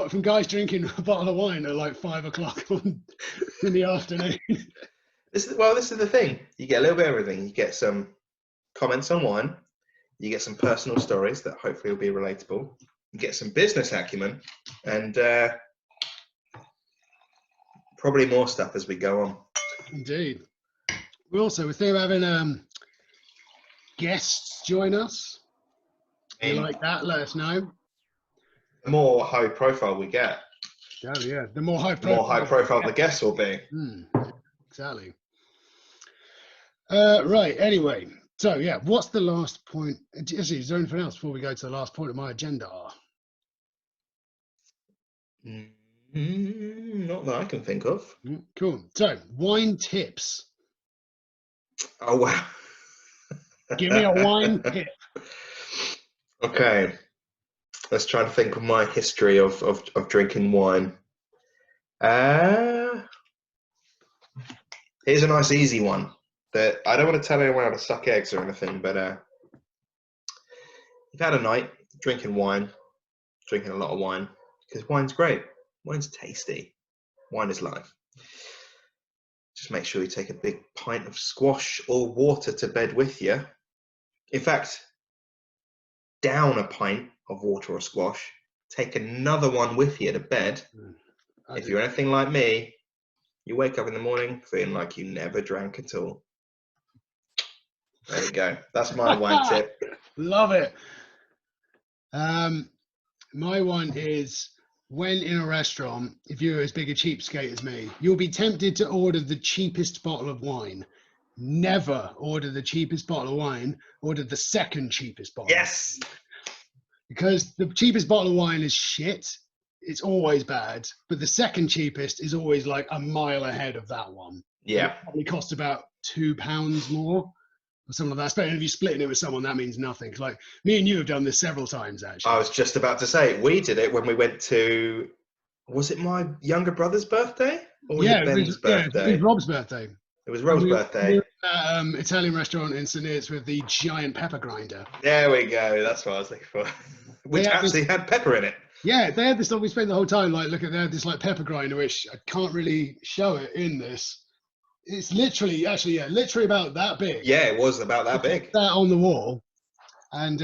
From guys drinking a bottle of wine at like 5 o'clock in the afternoon. This is the thing. You get a little bit of everything. You get some comments on wine. You get some personal stories that hopefully will be relatable. You get some business acumen, and probably more stuff as we go on. Indeed. We're thinking of having guests join us. If you like that, let us know. The more high profile we get. Oh yeah, the more high profile the guests will be. Exactly. Right. Anyway, so yeah, what's the last point? Is there anything else before we go to the last point of my agenda? Not that I can think of. Cool. So, wine tips. Oh wow! Give me a wine tip. Okay, let's try to think of my history of drinking wine. Here's a nice easy one. That I don't want to tell anyone how to suck eggs or anything, but you've had a night drinking a lot of wine, because wine's great. Wine's tasty. Wine is life. Just make sure you take a big pint of squash or water to bed with you. In fact, down a pint of water or squash. Take another one with you to bed. If you're anything like me, you wake up in the morning feeling like you never drank at all. There we go. That's my wine tip. Love it. My one is, when in a restaurant, if you're as big a cheapskate as me, you'll be tempted to order the cheapest bottle of wine. Never order the cheapest bottle of wine. Order the second cheapest bottle. Yes. Because the cheapest bottle of wine is shit. It's always bad. But the second cheapest is always like a mile ahead of that one. Yeah. It probably costs about £2 more or something like that. Especially if you're splitting it with someone, that means nothing. 'Cause like me and you have done this several times, actually. I was just about to say, we did it when we went to, was it my younger brother's birthday? Or was it Ben's birthday? It was Rob's birthday. It was Rob's birthday. We were at Italian restaurant in St. Neots with the giant pepper grinder. There we go. That's what I was looking for. Which actually had pepper in it. Yeah, they had this. We spent the whole time like looking. They had this like pepper grinder, which I can't really show it in this. It's literally, actually, yeah, literally about that big. Yeah, it was about that big. That on the wall, and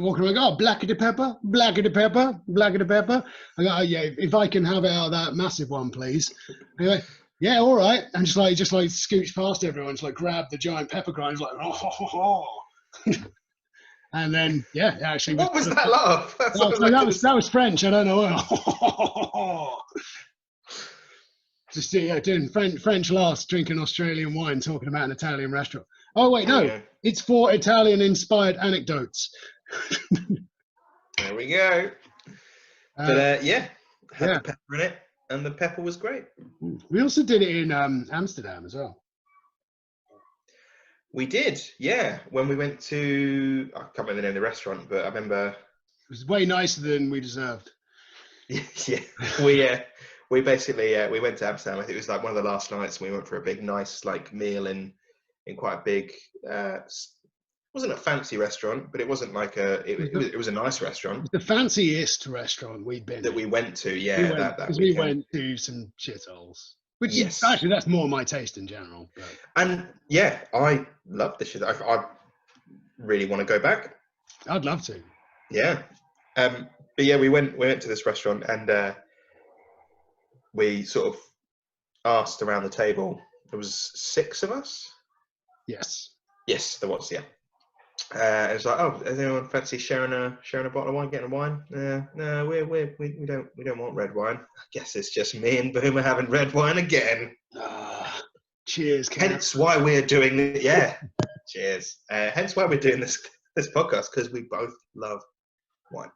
walking around, oh, blackety pepper, blackety pepper, blackety pepper. I go, oh, yeah, if I can have it out of that massive one, please. Anyway. Yeah, all right, and just like scooch past everyone, just like grab the giant pepper grinder, like oh, ho, ho, ho. And then yeah, actually. What was that laugh? That was French. I don't know. Just doing French laughs, drinking Australian wine, talking about an Italian restaurant. Oh wait, no, it's for Italian-inspired anecdotes. There we go. But yeah, had the pepper in it. And the pepper was great. We also did it in Amsterdam as well. We did, yeah. When we went to, I can't remember the name of the restaurant, but I remember. It was way nicer than we deserved. Yeah, we basically we went to Amsterdam. I think it was like one of the last nights. And we went for a big, nice like meal in quite a big. Wasn't a fancy restaurant, but it wasn't like it was a nice restaurant. The fanciest restaurant we'd been that we went to, yeah. We went to some shitholes, which is actually that's more my taste in general. But. And yeah, I love the shit. I really want to go back. I'd love to. Yeah, but yeah, we went to this restaurant and we sort of asked around the table. There was 6 of us. Yes, there was. Yeah. It was like, oh, does anyone fancy sharing a bottle of wine, getting a wine? No, we don't want red wine. I guess it's just me and Boomer having red wine again. Cheers, Ken. Hence why we're doing it. Yeah, cheers. Hence why we're doing this podcast, because we both love wine.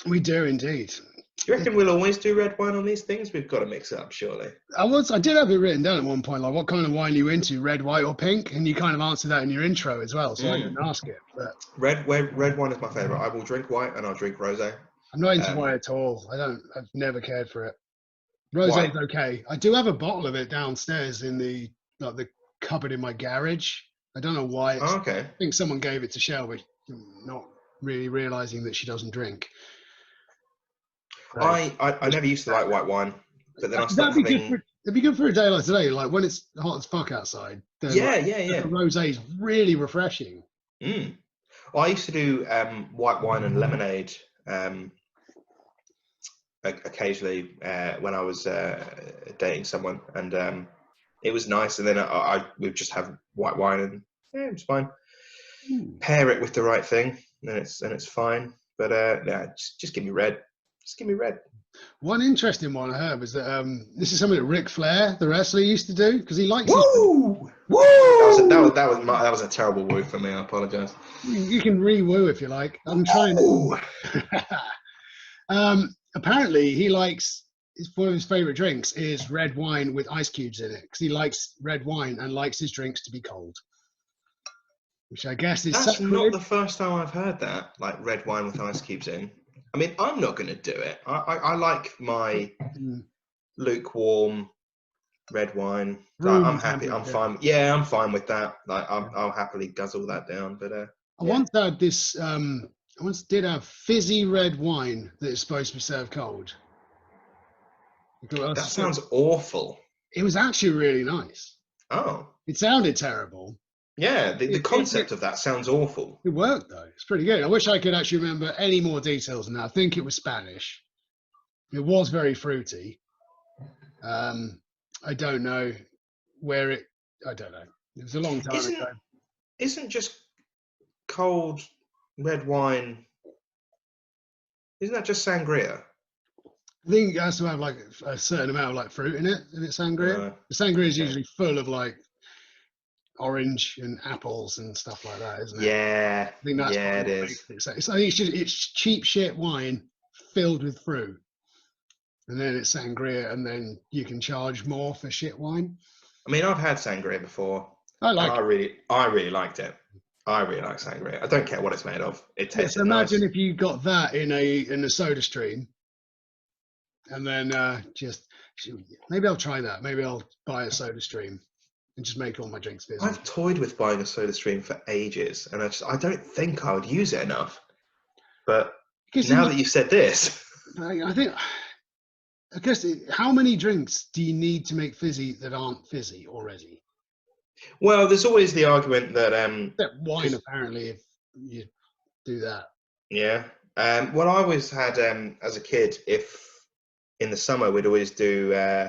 We do indeed. Do you reckon we'll always do red wine on these things? We've got to mix it up, surely. I did have it written down at one point, like what kind of wine are you into, red, white, or pink? And you kind of answered that in your intro as well, so I didn't ask it. But red wine is my favourite. I will drink white and I'll drink rosé. I'm not into white at all. I've never cared for it. Rosé's okay. I do have a bottle of it downstairs in the cupboard in my garage. I don't know why. Okay. I think someone gave it to Shelby, not really realising that she doesn't drink. I never used to like white wine, but then I started having. It'd be good for a day like today, like when it's hot as fuck outside. Yeah. The rosé is really refreshing. Well, I used to do white wine and lemonade occasionally when I was dating someone, and it was nice. And then I would just have white wine, and it was fine. Pair it with the right thing, and it's fine. But just give me red. Just give me red. One interesting one I heard was that this is something that Ric Flair, the wrestler, used to do because he likes. Woo! Woo! That was a terrible woo for me. I apologise. You can re-woo if you like. I'm trying. Apparently, he likes. One of his favourite drinks is red wine with ice cubes in it because he likes red wine and likes his drinks to be cold. Which I guess is. That's not the first time I've heard that. Like red wine with ice cubes in. I mean, I'm not going to do it. I like my lukewarm red wine. I'm happy. I'm fine. Yeah, I'm fine with that. Like, I'll happily guzzle that down. But I once had this. I once did have fizzy red wine that is supposed to be served cold. That sounds awful. It was actually really nice. Oh. It sounded terrible. Yeah, the concept of that sounds awful. It worked though. It's pretty good. I wish I could actually remember any more details than that. I think it was Spanish. It was very fruity. I don't know where it. I don't know. It was a long time ago. Isn't just cold red wine? Isn't that just sangria? I think it has to have like a certain amount of like fruit in it. Is it sangria? The sangria is usually full of like orange and apples and stuff like that, isn't it? Yeah, I think that's it is. I think it's cheap shit wine filled with fruit, and then it's sangria, and then you can charge more for shit wine. I mean, I've had sangria before. I really liked it. I really like sangria. I don't care what it's made of. It tastes nice. Imagine if you got that in a soda stream, and then just maybe I'll try that. Maybe I'll buy a soda stream and just make all my drinks fizzy. I've toyed with buying a soda stream for ages, and I don't think I would use it enough. But now that you've said this, I guess how many drinks do you need to make fizzy that aren't fizzy already? Well, there's always the argument that wine apparently, if you do that. Yeah. Well, I always had as a kid, if in the summer we'd always do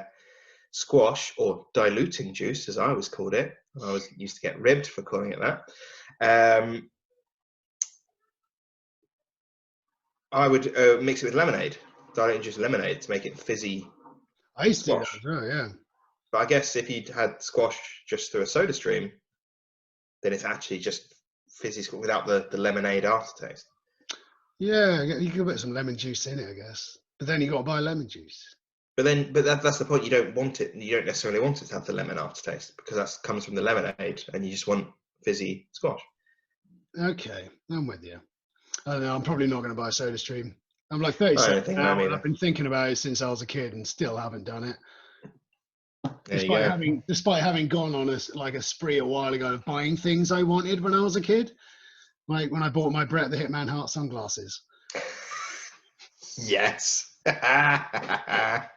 squash or diluting juice, as I always called it. I used to get ribbed for calling it that. I would mix it with lemonade, diluting juice lemonade, to make it fizzy. I used to do that as well, yeah. But I guess if you'd had squash just through a soda stream, then it's actually just fizzy without the lemonade aftertaste. Yeah, you can put some lemon juice in it, I guess. But then you got to buy lemon juice. But that's the point. You don't want it. You don't necessarily want it to have the lemon aftertaste, because that comes from the lemonade, and you just want fizzy squash. Okay, I'm with you. I don't know. I'm probably not going to buy a soda stream. I'm like 37 now, and I've been thinking about it since I was a kid, and still haven't done it. Despite having gone on a spree a while ago of buying things I wanted when I was a kid, like when I bought my Brett the Hitman Hart sunglasses. Yes.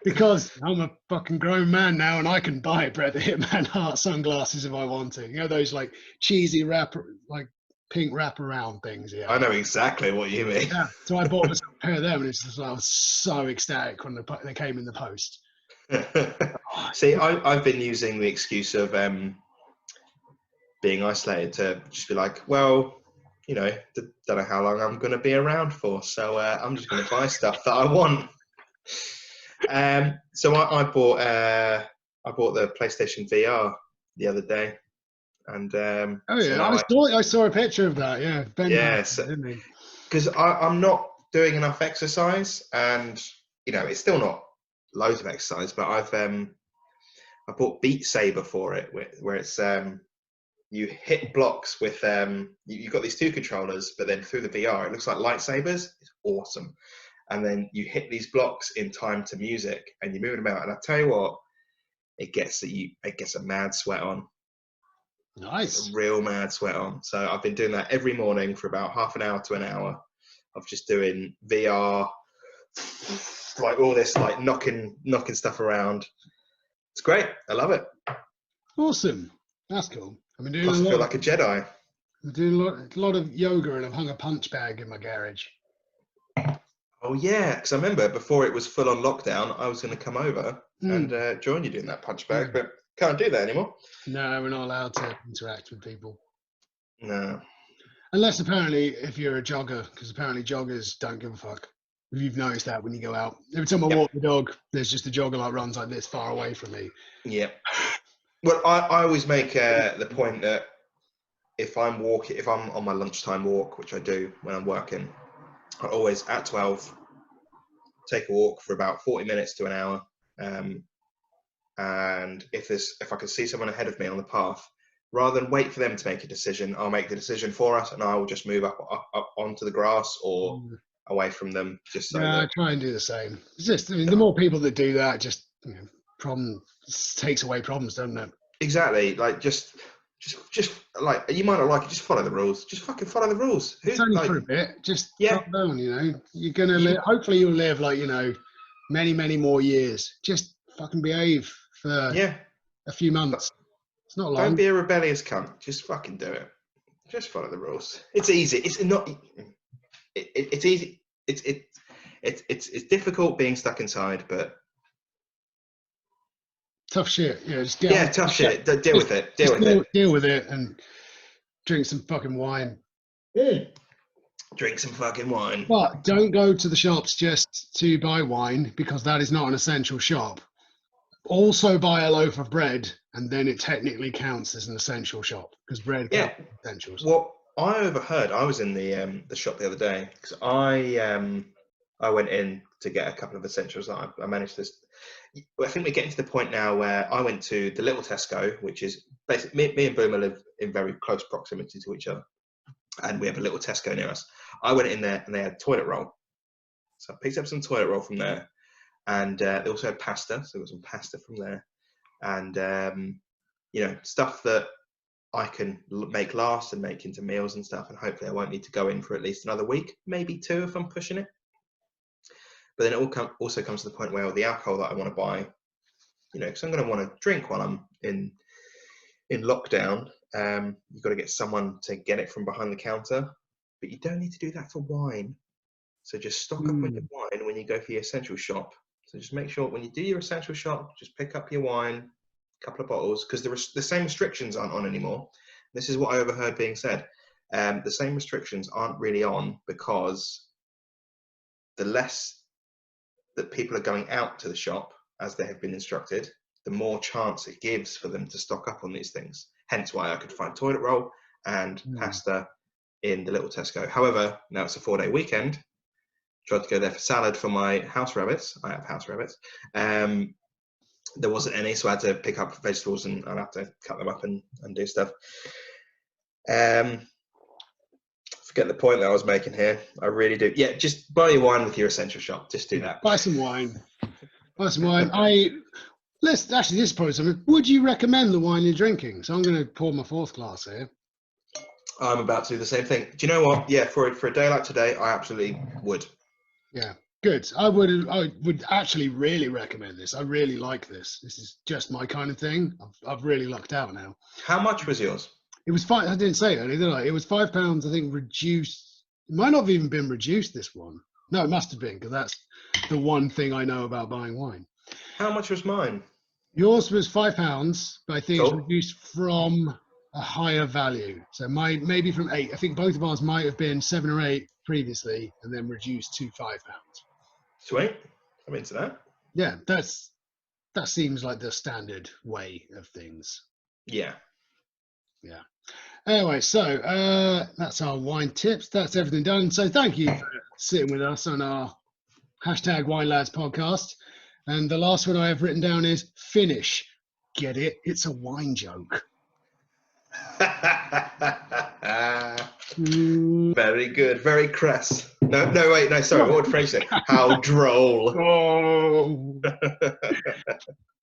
Because I'm a fucking grown man now, and I can buy Brett the Hitman Hart sunglasses if I want to. You know those like cheesy like pink wraparound things. Yeah, I know exactly what you mean. Yeah, so I bought myself a pair of them, and I was so ecstatic when they came in the post. See, I've been using the excuse of being isolated to just be like, well, you know, don't know how long I'm going to be around for, so I'm just going to buy stuff that I want. So I bought the PlayStation VR the other day, and I saw a picture of that. Yeah, Ben. Yes, because I'm not doing enough exercise, and you know, it's still not loads of exercise, but I bought Beat Saber for it, where it's you hit blocks with you've got these two controllers, but then through the VR it looks like lightsabers. It's awesome. And then you hit these blocks in time to music, and you move them out. And I tell you what, it gets a mad sweat on. Nice. A real mad sweat on. So I've been doing that every morning for about half an hour to an hour of just doing VR, like all this, like knocking stuff around. It's great. I love it. Awesome. That's cool. I've been doing Plus, I feel like a Jedi. I'm doing a lot of yoga, and I've hung a punch bag in my garage. Oh yeah, because I remember before it was full on lockdown, I was going to come over and join you doing that punch bag, but can't do that anymore. No, we're not allowed to interact with people. No. Unless apparently if you're a jogger, because apparently joggers don't give a fuck. If you've noticed that when you go out. Every time I walk the dog, there's just a jogger like runs like this far away from me. Yeah. Well, I always make the point that if I'm on my lunchtime walk, which I do when I'm working, I always at 12 take a walk for about 40 minutes to an hour. And if I can see someone ahead of me on the path, rather than wait for them to make a decision, I'll make the decision for us, and I will just move up onto the grass or away from them. Just so I try and do the same. It's just, I mean, the more people that do that, just takes away problems, doesn't it? Exactly. Like just like, you might not like it, just follow the rules. Just fucking follow the rules. It's only for a bit. Just drop down. You know, you're gonna live. Hopefully, you'll live like, you know, many more years. Just fucking behave for Yeah. a few months. It's not long. Don't be a rebellious cunt. Just fucking do it. Just follow the rules. It's easy. It's not. It's easy. It's difficult being stuck inside, but Tough shit. Yeah, just get on. tough shit. Deal with it. Deal with it and drink some fucking wine. Drink some fucking wine. But don't go to the shops just to buy wine, because that is not an essential shop. Also buy a loaf of bread, and then it technically counts as an essential shop, because bread counts as essentials. What I overheard, I was in the shop the other day, because I went in to get a couple of essentials that I managed to. I think we're getting to the point now where I went to the little Tesco, which is basically me and Boomer live in very close proximity to each other, and we have a little Tesco near us. I went in there and they had toilet roll, so I picked up some toilet roll from there, and they also had pasta, so there was some pasta from there, and stuff that I can make last and make into meals and stuff, and hopefully I won't need to go in for at least another week, maybe 2 if I'm pushing it. But then it also comes to the point where the alcohol that I want to buy, because I'm going to want to drink while I'm in lockdown, you've got to get someone to get it from behind the counter. But you don't need to do that for wine. So just stock up on your wine when you go for your essential shop. So just make sure when you do your essential shop, just pick up your wine, a couple of bottles, because the same restrictions aren't on anymore. This is what I overheard being said. The same restrictions aren't really on, because the less that people are going out to the shop as they have been instructed, the more chance it gives for them to stock up on these things. Hence why I could find toilet roll and pasta in the little Tesco. However, now it's a 4-day weekend. Tried to go there for salad for my house rabbits. I have house rabbits. There wasn't any, so I had to pick up vegetables and I'd have to cut them up and do stuff. Forget the point that I was making here. I really do. Yeah, just buy your wine with your essential shop. Just do that. Buy some wine. Buy some wine. This is probably something. Would you recommend the wine you're drinking? So I'm going to pour my 4th glass here. I'm about to do the same thing. Do you know what? Yeah, for a day like today, I absolutely would. Yeah, good. I would actually really recommend this. I really like this. This is just my kind of thing. I've really lucked out now. How much was yours? It was £5. I didn't say earlier, did I? It was £5. I think reduced. It might not have even been reduced. This one. No, it must have been, because that's the one thing I know about buying wine. How much was mine? Yours was £5, but I think Cool. it's reduced from a higher value. So maybe from 8. I think both of ours might have been 7 or 8 previously, and then reduced to £5. Sweet. I'm into that. Yeah, that seems like the standard way of things. Yeah. Yeah. Anyway, so that's our wine tips. That's everything done. So thank you for sitting with us on our #WineLads podcast. And the last one I have written down is finish. Get it? It's a wine joke. Very good. Very crass. No, wait, no, sorry. What would Frank say? How droll. Oh.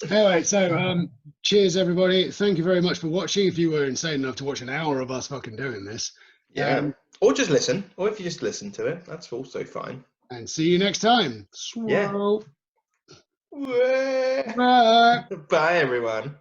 Anyway, so cheers, everybody. Thank you very much for watching. If you were insane enough to watch an hour of us fucking doing this. Yeah. Or just listen. Or if you just listen to it, that's also fine. And see you next time. Yeah. Swirl. Bye. Bye, everyone.